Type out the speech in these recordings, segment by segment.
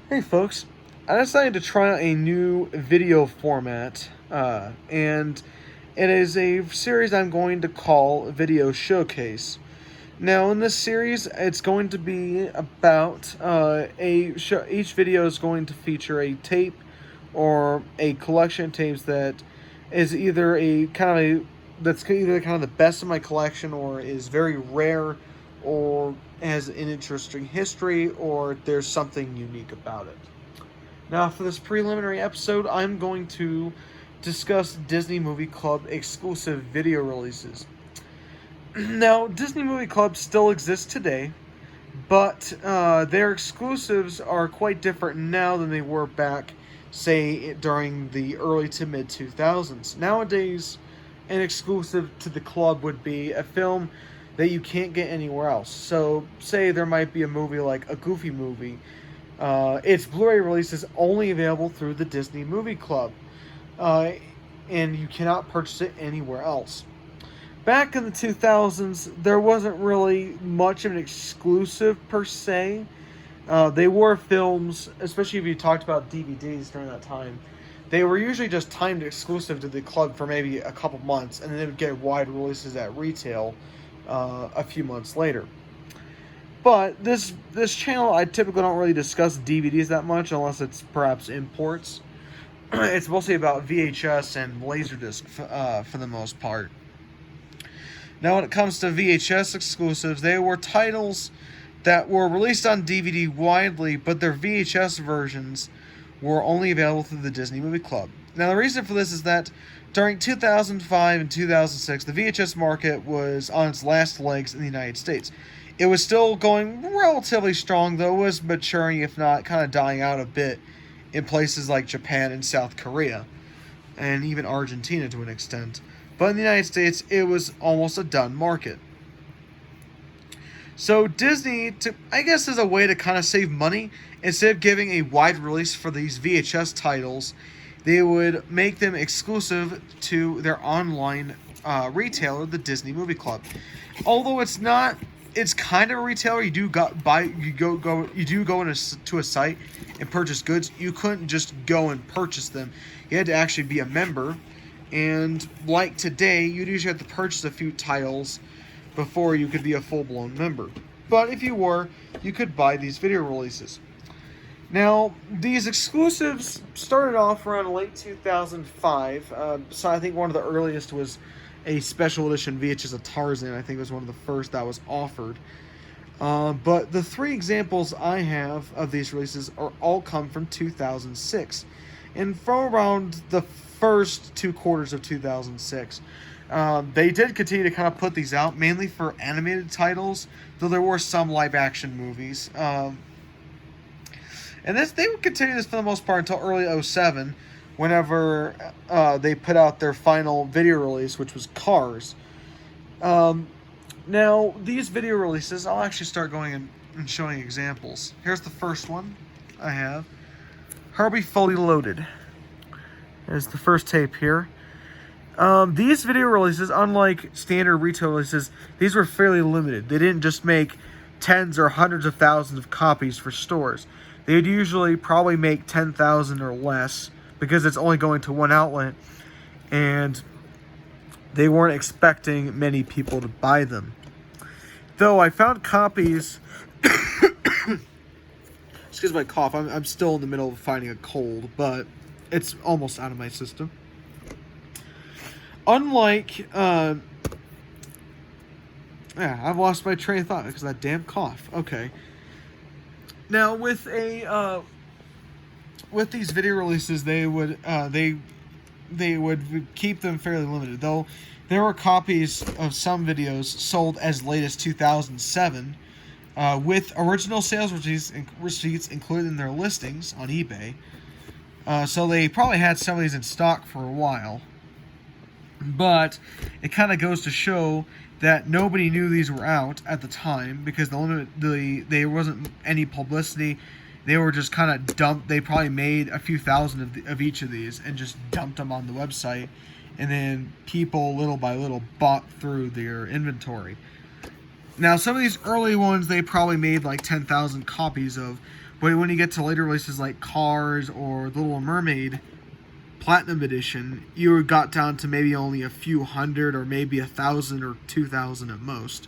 Hey folks, I decided to try out a new video format, and it is a series I'm going to call Video Showcase. Now, in this series, it's going to be about each video is going to feature a tape or a collection of tapes that is either a kind of a that's either kind of the best of my collection or is very rare or has an interesting history or there's something unique about it. Now, for this preliminary episode, I'm going to discuss Disney Movie Club exclusive video releases. Now, Disney Movie Club still exists today, but their exclusives are quite different now than they were back, say, during the early to mid 2000s. Nowadays, an exclusive to the club would be a film that you can't get anywhere else. So, say there might be a movie like a Goofy movie. Its Blu-ray release is only available through the Disney Movie Club, uh, and you cannot purchase it anywhere else. Back in the 2000s, there wasn't really much of an exclusive per se. They were films, especially if you talked about DVDs during that time. They were usually just timed exclusive to the club for maybe a couple months, and then they would get wide releases at retail a few months later. But this channel, I typically don't really discuss DVDs that much unless it's perhaps imports. It's mostly about VHS and Laserdisc for the most part. Now, when it comes to VHS exclusives, they were titles that were released on DVD widely, but their VHS versions were only available through the Disney Movie Club. Now, the reason for this is that during 2005 and 2006, the VHS market was on its last legs in the United States. It was still going relatively strong, though it was maturing, if not kind of dying out a bit, in places like Japan and South Korea, and even Argentina to an extent. But in the United States, it was almost a done market. So Disney, I guess, as a way to kind of save money, instead of giving a wide release for these VHS titles, they would make them exclusive to their online retailer, the Disney Movie Club. Although it's kind of a retailer. You do go to a site and purchase goods. You couldn't just go and purchase them. You had to actually be a member. And like today, you'd usually have to purchase a few titles before you could be a full-blown member. But if you were, you could buy these video releases. Now, these exclusives started off around late 2005. So I think one of the earliest was a special edition VHS of Tarzan. I think it was one of the first that was offered. But the three examples I have of these releases are all come from 2006. And from around the first 2 quarters of 2006, they did continue to kind of put these out, mainly for animated titles, though there were some live-action movies. And they would continue this for the most part until early 2007, whenever they put out their final video release, which was Cars. Now, these video releases, I'll actually start going and showing examples. Here's the first one I have. Herbie Fully Loaded is the first tape here. These video releases, unlike standard retail releases, these were fairly limited. They didn't just make tens or hundreds of thousands of copies for stores. They'd usually probably make 10,000 or less because it's only going to one outlet, and they weren't expecting many people to buy them. Though I found copies... Excuse my cough. I'm still in the middle of finding a cold, but it's almost out of my system. Unlike... I've lost my train of thought because of that damn cough. Okay. Now, with these video releases, they would keep them fairly limited. Though there were copies of some videos sold as late as 2007, with original sales receipts included in their listings on eBay. So they probably had some of these in stock for a while. But it kind of goes to show that nobody knew these were out at the time because there wasn't any publicity. They were just kind of dumped. They probably made a few thousand of each of these and just dumped them on the website. And then people, little by little, bought through their inventory. Now, some of these early ones, they probably made like 10,000 copies of, But when you get to later releases like Cars or The Little Mermaid Platinum Edition, you got down to maybe only a few hundred or maybe 1,000 or 2,000 at most.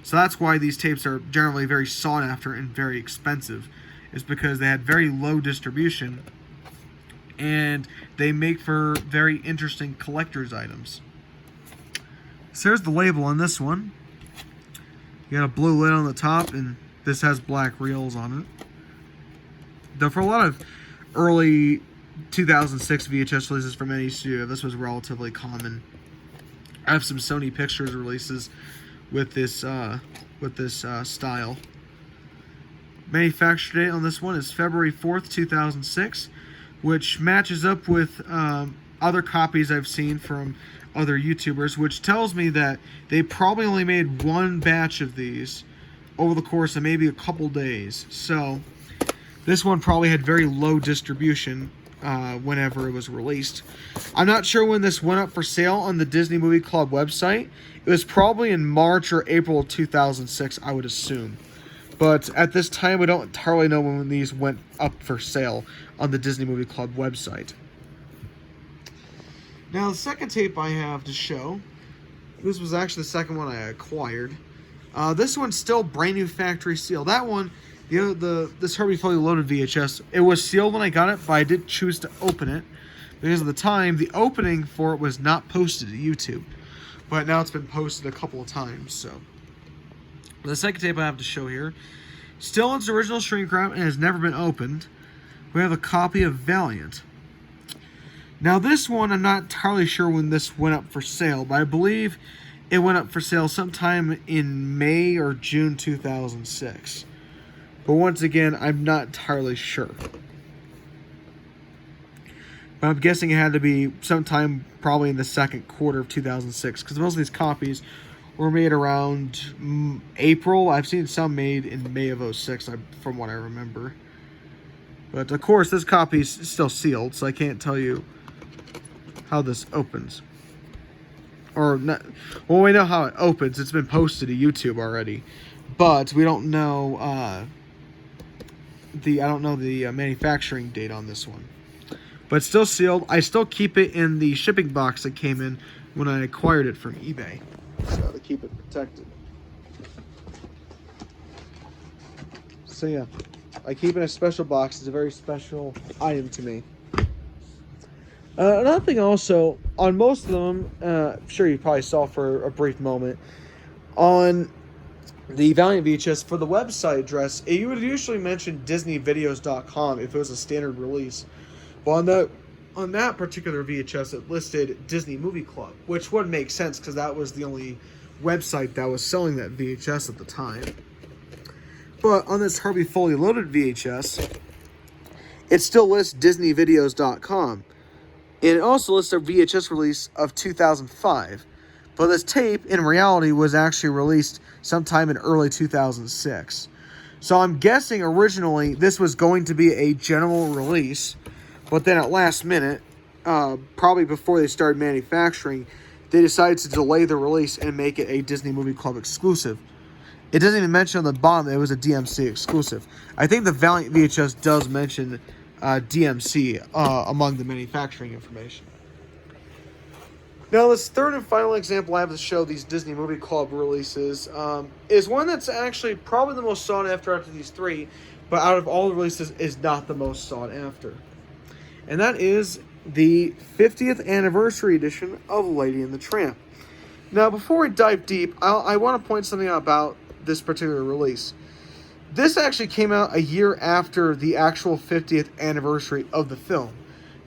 So that's why these tapes are generally very sought after and very expensive, is because they had very low distribution and they make for very interesting collector's items. So here's the label on this one. You got a blue lid on the top, and this has black reels on it. Though for a lot of early 2006 VHS releases from any studio, this was relatively common. I have some Sony Pictures releases with this style. Manufacture date on this one is February 4th, 2006, which matches up with other copies I've seen from other YouTubers, which tells me that they probably only made one batch of these over the course of maybe a couple days. So this one probably had very low distribution whenever it was released. I'm not sure when this went up for sale on the Disney Movie Club website. It was probably in March or April of 2006, I would assume. But at this time, we don't entirely know when these went up for sale on the Disney Movie Club website. Now, the second tape I have to show, this was actually the second one I acquired. This one's still brand new factory sealed. That one, this Herbie Fully Loaded VHS, it was sealed when I got it, but I did choose to open it because at the time, the opening for it was not posted to YouTube. But now it's been posted a couple of times, so. The second tape I have to show here, still in its original shrink wrap and has never been opened. We have a copy of Valiant. Now this one, I'm not entirely sure when this went up for sale, but I believe it went up for sale sometime in May or June 2006. But once again, I'm not entirely sure. But I'm guessing it had to be sometime probably in the second quarter of 2006, because most of these copies were made around April. I've seen some made in May of 06, from what I remember. But of course, this copy is still sealed, so I can't tell you how this opens. Or not. Well, we know how it opens. It's been posted to YouTube already, but we don't know the manufacturing date on this one. But it's still sealed. I still keep it in the shipping box that came in when I acquired it from eBay, so to keep it protected. So yeah, I keep it in a special box. It's a very special item to me. Another thing also, on most of them, I'm sure you probably saw for a brief moment, on the Valiant VHS, for the website address, you would usually mention DisneyVideos.com if it was a standard release. Well, on that particular VHS, it listed Disney Movie Club, which would make sense because that was the only website that was selling that VHS at the time. But on this Herbie Fully Loaded VHS, it still lists DisneyVideos.com. And it also lists a VHS release of 2005. But this tape, in reality, was actually released sometime in early 2006. So I'm guessing originally this was going to be a general release. But then at last minute, probably before they started manufacturing, they decided to delay the release and make it a Disney Movie Club exclusive. It doesn't even mention on the bottom that it was a DMC exclusive. I think the Valiant VHS does mention DMC among the manufacturing information. Now, this third and final example I have to show these Disney Movie Club releases is one that's actually probably the most sought after these three, but out of all the releases is not the most sought after. And that is the 50th anniversary edition of Lady and the Tramp. Now, before we dive deep, I want to point something out about this particular release. This actually came out a year after the actual 50th anniversary of the film.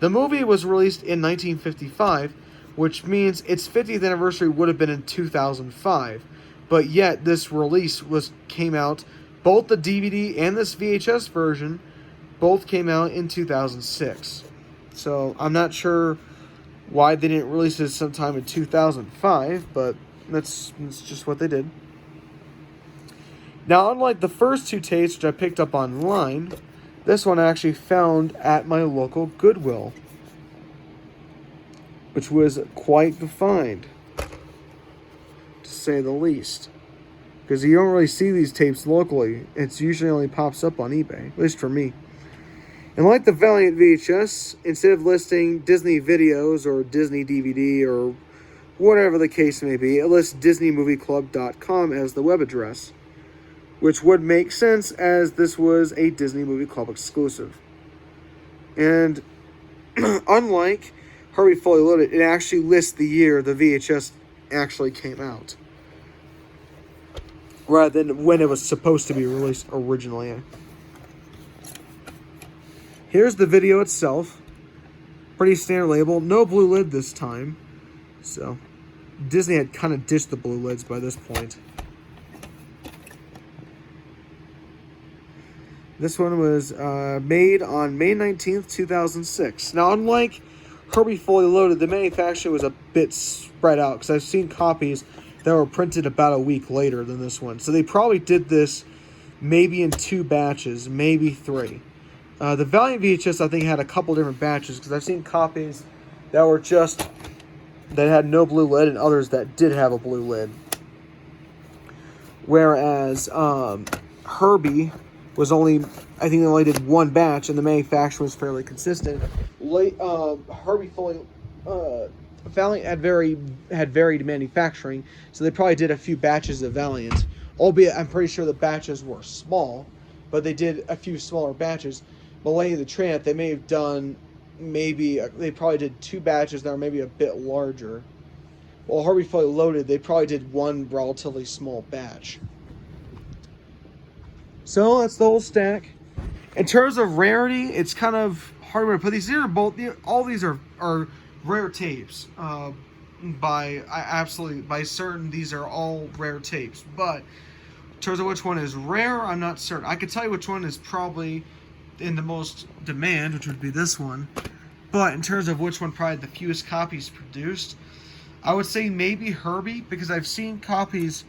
The movie was released in 1955, which means its 50th anniversary would have been in 2005. But yet, this release came out, both the DVD and this VHS version, both came out in 2006. So, I'm not sure why they didn't release it sometime in 2005, but that's just what they did. Now, unlike the first two tapes, which I picked up online, this one I actually found at my local Goodwill, which was quite the find, to say the least. because you don't really see these tapes locally. It's usually only pops up on eBay, at least for me. And like the Valiant VHS, instead of listing Disney videos or Disney DVD or whatever the case may be, it lists DisneyMovieClub.com as the web address, which would make sense as this was a Disney Movie Club exclusive. And unlike Herbie Fully Loaded, it actually lists the year the VHS actually came out, rather than when it was supposed to be released originally. Here's the video itself. Pretty standard label. No blue lid this time. So, Disney had kind of ditched the blue lids by this point. This one was made on May 19th, 2006. Now, unlike Herbie Fully Loaded, the manufacturing was a bit spread out, because I've seen copies that were printed about a week later than this one. So they probably did this maybe in 2 batches, maybe 3. The Valiant VHS, I think, had a couple different batches, because I've seen copies that were that had no blue lid, and others that did have a blue lid. Whereas Herbie was only, I think they only did 1 batch, and the manufacturer was fairly consistent. Herbie Fully Valiant had varied manufacturing, so they probably did a few batches of Valiant. Albeit, I'm pretty sure the batches were small, but they did a few smaller batches. Millennium the Tramp, they may have done they probably did 2 batches that were maybe a bit larger. Well, Herbie Fully Loaded, they probably did 1 relatively small batch. So that's the whole stack. In terms of rarity, it's kind of hard to put these. These are both. All these are rare tapes. By certain, these are all rare tapes. But in terms of which one is rare, I'm not certain. I could tell you which one is probably in the most demand, which would be this one. But in terms of which one probably the fewest copies produced, I would say maybe Herbie, because I've seen copies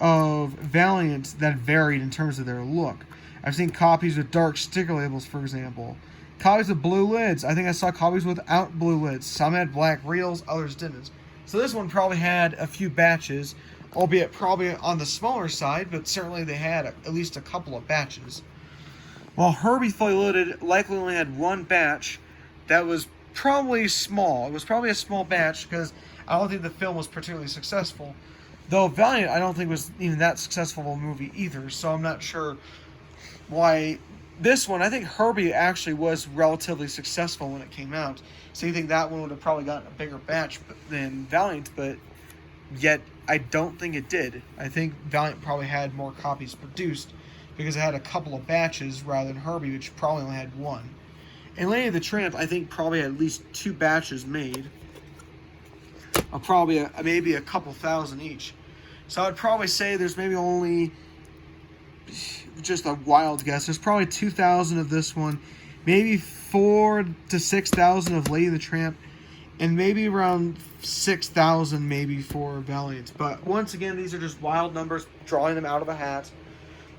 of Valiant that varied in terms of their look. I've seen copies with dark sticker labels, for example. Copies with blue lids. I think I saw copies without blue lids. Some had black reels, others didn't. So this one probably had a few batches, albeit probably on the smaller side, but certainly they had at least a couple of batches. While Herbie Fully Loaded likely only had 1 batch that was probably small. It was probably a small batch, because I don't think the film was particularly successful. Though Valiant, I don't think was even that successful of a movie either, so I'm not sure why. This one, I think Herbie actually was relatively successful when it came out. So you think that one would have probably gotten a bigger batch than Valiant, but yet I don't think it did. I think Valiant probably had more copies produced, because it had a couple of batches rather than Herbie, which probably only had 1. And Lady the Tramp, I think, probably had at least 2 batches made. Probably maybe a couple thousand each. So I would probably say there's maybe only, just a wild guess, there's probably 2,000 of this one, maybe 4,000 to 6,000 of Lady the Tramp, and maybe around 6,000 maybe for Valiant. But once again, these are just wild numbers, drawing them out of a hat,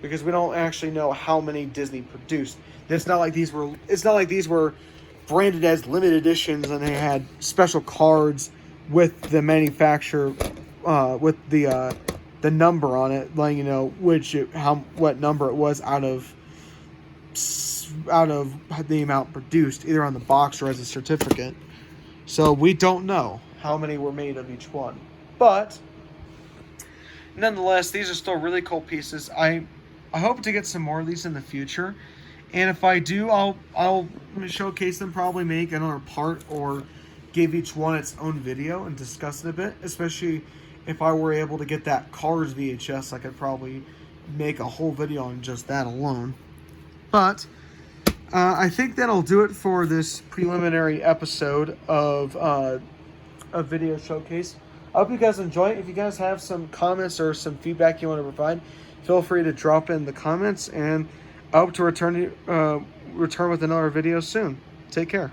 because we don't actually know how many Disney produced. It's not like these were branded as limited editions and they had special cards with the manufacturer, with the number on it, letting you know what number it was out of the amount produced, either on the box or as a certificate. So we don't know how many were made of each one, but nonetheless, these are still really cool pieces. I hope to get some more of these in the future, and if I do, I'll showcase them, probably make another part or give each one its own video and discuss it a bit, especially if I were able to get that Cars VHS. I could probably make a whole video on just that alone. But I think that'll do it for this preliminary episode of a video showcase. I hope you guys enjoy it. If you guys have some comments or some feedback you want to provide, feel free to drop in the comments, and I hope to return with another video soon. Take care.